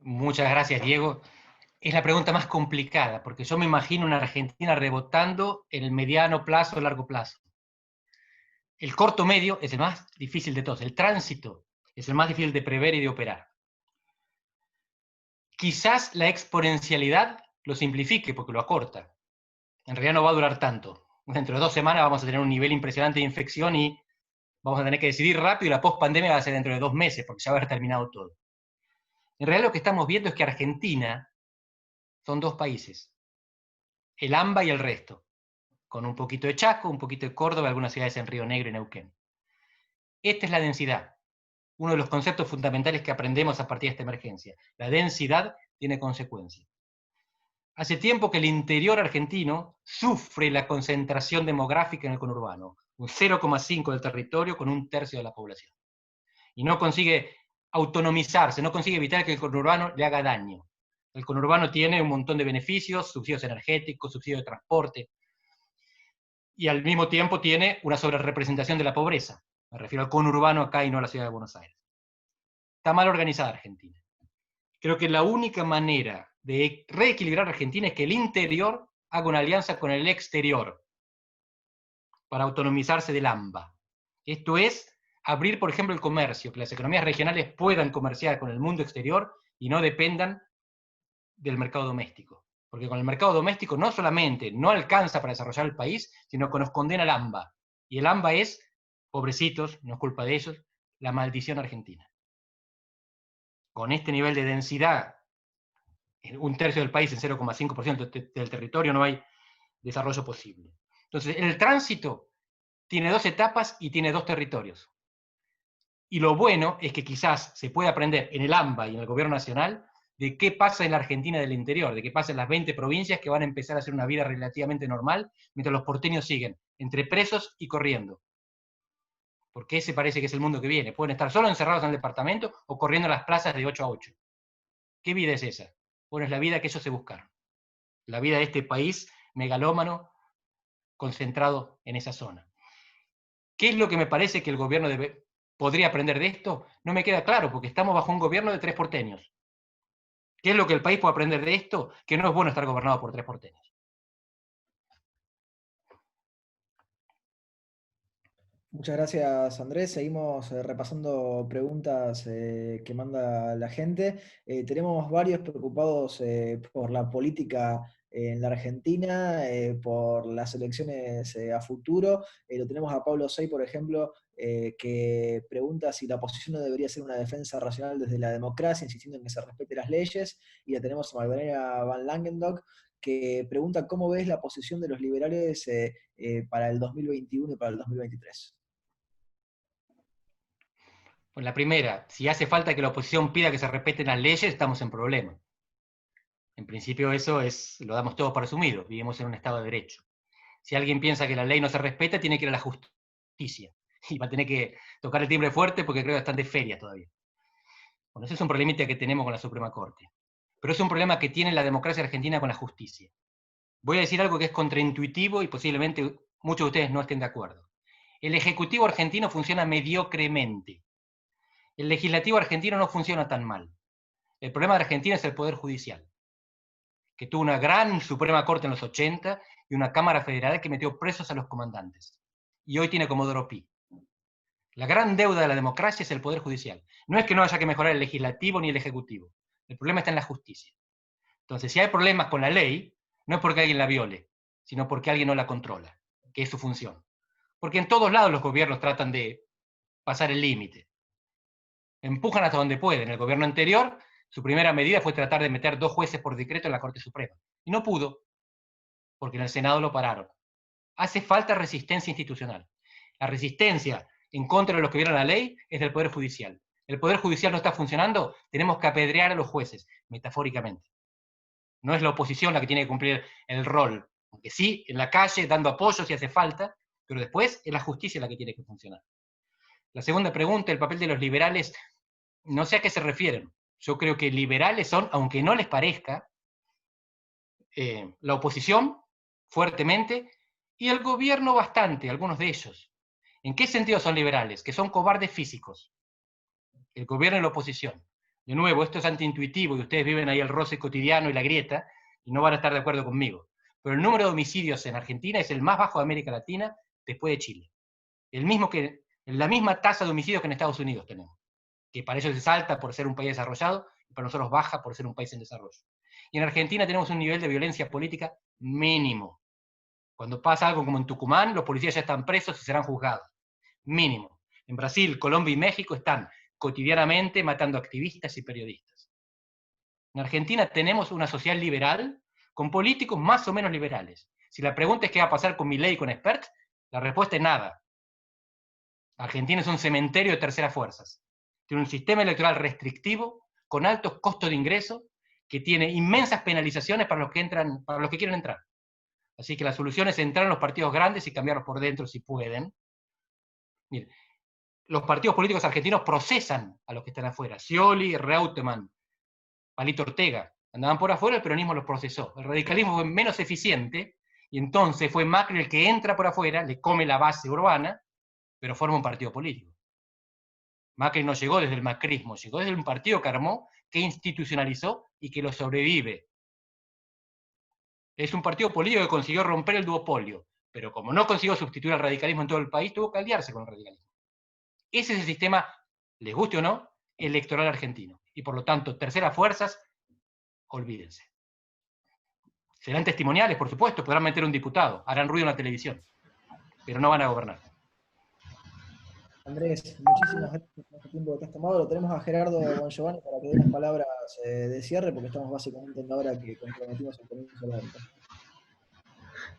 [SPEAKER 3] Muchas gracias, Diego. Es la pregunta más complicada, porque yo me imagino una Argentina rebotando en el mediano plazo o largo plazo. El corto medio es el más difícil de todos. El tránsito es el más difícil de prever y de operar. Quizás la exponencialidad lo simplifique porque lo acorta. En realidad no va a durar tanto. Dentro de 2 semanas vamos a tener un nivel impresionante de infección y vamos a tener que decidir rápido, y la post-pandemia va a ser dentro de 2 meses, porque ya va a haber terminado todo. En realidad lo que estamos viendo es que Argentina son 2 países, el AMBA y el resto, con un poquito de Chaco, un poquito de Córdoba, algunas ciudades en Río Negro y Neuquén. Esta es la densidad, uno de los conceptos fundamentales que aprendemos a partir de esta emergencia. La densidad tiene consecuencias. Hace tiempo que el interior argentino sufre la concentración demográfica en el conurbano, un 0,5 del territorio con 1/3 de la población. Y no consigue autonomizarse, no consigue evitar que el conurbano le haga daño. El conurbano tiene un montón de beneficios, subsidios energéticos, subsidios de transporte, y al mismo tiempo tiene una sobrerepresentación de la pobreza. Me refiero al conurbano acá y no a la ciudad de Buenos Aires. Está mal organizada Argentina. Creo que la única manera de reequilibrar Argentina es que el interior haga una alianza con el exterior para autonomizarse del AMBA. Esto es abrir, por ejemplo, el comercio, que las economías regionales puedan comerciar con el mundo exterior y no dependan del mercado doméstico. Porque con el mercado doméstico no solamente no alcanza para desarrollar el país, sino que nos condena al AMBA. Y el AMBA es, pobrecitos, no es culpa de ellos, la maldición argentina. Con este nivel de densidad, en 1/3 del país, en 0,5% del territorio, no hay desarrollo posible. Entonces, el tránsito tiene 2 etapas y tiene 2 territorios. Y lo bueno es que quizás se puede aprender en el AMBA y en el gobierno nacional de qué pasa en la Argentina del interior, de qué pasa en las 20 provincias que van a empezar a hacer una vida relativamente normal, mientras los porteños siguen entre presos y corriendo. Porque ese parece que es el mundo que viene. Pueden estar solo encerrados en el departamento o corriendo en las plazas de 8 a 8. ¿Qué vida es esa? Bueno, es la vida que ellos se buscaron. La vida de este país megalómano concentrado en esa zona. ¿Qué es lo que me parece que el gobierno podría aprender de esto? No me queda claro, porque estamos bajo un gobierno de 3 porteños. ¿Qué es lo que el país puede aprender de esto? Que no es bueno estar gobernado por 3 porteños.
[SPEAKER 2] Muchas gracias, Andrés. Seguimos repasando preguntas que manda la gente. Tenemos varios preocupados por la política en la Argentina, por las elecciones a futuro. Lo tenemos a Pablo Sey, por ejemplo, que pregunta si la oposición no debería ser una defensa racional desde la democracia, insistiendo en que se respeten las leyes. Y la tenemos a Magdalena Van Langendock, que pregunta cómo ves la posición de los liberales para el 2021 y para el 2023.
[SPEAKER 3] Pues la primera, si hace falta que la oposición pida que se respeten las leyes, estamos en problema. En principio eso lo damos todos por asumido, vivimos en un Estado de Derecho. Si alguien piensa que la ley no se respeta, tiene que ir a la justicia. Y va a tener que tocar el timbre fuerte porque creo que están de feria todavía. Bueno, ese es un problemita que tenemos con la Suprema Corte. Pero es un problema que tiene la democracia argentina con la justicia. Voy a decir algo que es contraintuitivo y posiblemente muchos de ustedes no estén de acuerdo. El Ejecutivo argentino funciona mediocremente. El Legislativo argentino no funciona tan mal. El problema de Argentina es el Poder Judicial, que tuvo una gran Suprema Corte en los 80 y una Cámara Federal que metió presos a los comandantes. Y hoy tiene Comodoro Pi. La gran deuda de la democracia es el Poder Judicial. No es que no haya que mejorar el Legislativo ni el Ejecutivo. El problema está en la justicia. Entonces, si hay problemas con la ley, no es porque alguien la viole, sino porque alguien no la controla, que es su función. Porque en todos lados los gobiernos tratan de pasar el límite. Empujan hasta donde pueden. El gobierno anterior, su primera medida fue tratar de meter 2 jueces por decreto en la Corte Suprema. Y no pudo, porque en el Senado lo pararon. Hace falta resistencia institucional. La resistencia en contra de los que violan la ley es del Poder Judicial. El Poder Judicial no está funcionando, tenemos que apedrear a los jueces, metafóricamente. No es la oposición la que tiene que cumplir el rol, aunque sí, en la calle, dando apoyo si hace falta, pero después es la justicia la que tiene que funcionar. La segunda pregunta, el papel de los liberales, no sé a qué se refieren. Yo creo que liberales son, aunque no les parezca, la oposición, fuertemente, y el gobierno bastante, algunos de ellos. ¿En qué sentido son liberales? Que son cobardes físicos. El gobierno y la oposición. De nuevo, esto es antiintuitivo y ustedes viven ahí el roce cotidiano y la grieta y no van a estar de acuerdo conmigo. Pero el número de homicidios en Argentina es el más bajo de América Latina después de Chile. La misma tasa de homicidios que en Estados Unidos tenemos. Que para ellos es alta por ser un país desarrollado y para nosotros baja por ser un país en desarrollo. Y en Argentina tenemos un nivel de violencia política mínimo. Cuando pasa algo como en Tucumán, los policías ya están presos y serán juzgados. Mínimo. En Brasil, Colombia y México están cotidianamente matando activistas y periodistas. En Argentina tenemos una sociedad liberal con políticos más o menos liberales. Si la pregunta es qué va a pasar con Milei y con Expert, la respuesta es nada. Argentina es un cementerio de terceras fuerzas. Tiene un sistema electoral restrictivo, con altos costos de ingreso, que tiene inmensas penalizaciones para los que quieren entrar. Así que la solución es entrar en los partidos grandes y cambiarlos por dentro si pueden. Miren, los partidos políticos argentinos procesan a los que están afuera. Scioli, Reutemann, Palito Ortega, andaban por afuera, el peronismo los procesó. El radicalismo fue menos eficiente, y entonces fue Macri el que entra por afuera, le come la base urbana, pero forma un partido político. Macri no llegó desde el macrismo, llegó desde un partido que armó, que institucionalizó y que lo sobrevive. Es un partido político que consiguió romper el duopolio, pero como no consiguió sustituir al radicalismo en todo el país, tuvo que aliarse con el radicalismo. Ese es el sistema, les guste o no, electoral argentino. Y por lo tanto, terceras fuerzas, olvídense. Serán testimoniales, por supuesto, podrán meter un diputado, harán ruido en la televisión, pero no van a gobernar.
[SPEAKER 2] Andrés, muchísimas gracias por este tiempo que te has tomado. Lo tenemos a Gerardo Bongiovanni para que dé unas palabras de cierre, porque estamos básicamente en la hora que comprometimos el comienzo del evento.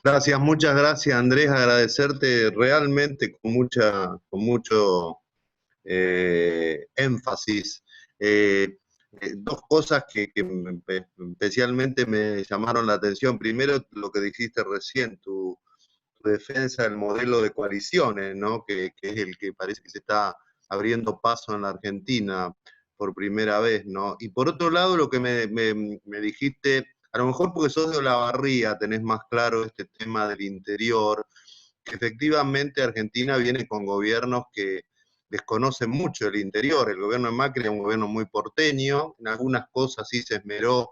[SPEAKER 1] Gracias, muchas gracias, Andrés. Agradecerte realmente con mucho énfasis. Dos cosas que especialmente me llamaron la atención. Primero, lo que dijiste recién, tu defensa del modelo de coaliciones, ¿no? Que es el que parece que se está abriendo paso en la Argentina por primera vez, ¿no? Y por otro lado, lo que me dijiste, a lo mejor porque sos de Olavarría, tenés más claro este tema del interior, que efectivamente Argentina viene con gobiernos que desconocen mucho el interior. El gobierno de Macri es un gobierno muy porteño, en algunas cosas sí se esmeró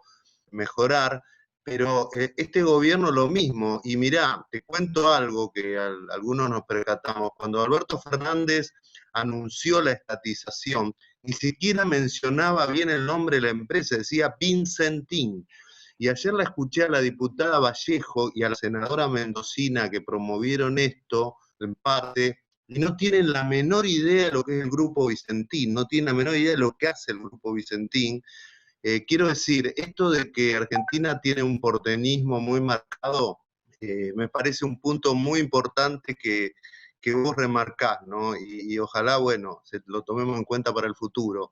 [SPEAKER 1] mejorar, pero este gobierno lo mismo. Y mirá, te cuento algo que algunos nos percatamos. Cuando Alberto Fernández anunció la estatización, ni siquiera mencionaba bien el nombre de la empresa, decía Vincentín. Y ayer la escuché a la diputada Vallejo y a la senadora mendocina que promovieron esto, en parte, y no tienen la menor idea de lo que es el Grupo Vicentín, no tienen la menor idea de lo que hace el Grupo Vicentín. Quiero decir, esto de que Argentina tiene un porteñismo muy marcado, me parece un punto muy importante que vos remarcás, ¿no? Y ojalá, bueno, lo tomemos en cuenta para el futuro.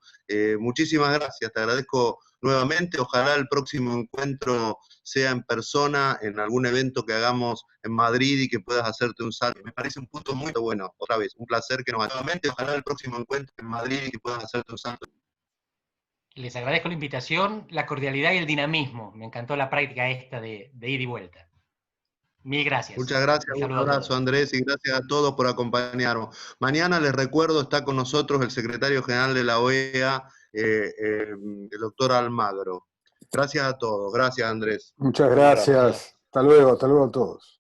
[SPEAKER 1] Muchísimas gracias, te agradezco nuevamente. Ojalá el próximo encuentro sea en persona, en algún evento que hagamos en Madrid y que puedas hacerte un salto. Me parece un punto muy bueno. Otra vez, un placer que nos nuevamente. Ojalá el próximo encuentro en Madrid y que puedas hacerte un salto.
[SPEAKER 3] Les agradezco la invitación, la cordialidad y el dinamismo. Me encantó la práctica esta de ida y vuelta. Mil gracias.
[SPEAKER 1] Muchas gracias, un abrazo, Andrés, y gracias a todos por acompañarnos. Mañana, les recuerdo, está con nosotros el secretario general de la OEA, el doctor Almagro. Gracias a todos. Gracias, Andrés.
[SPEAKER 4] Muchas gracias. Hasta luego a todos.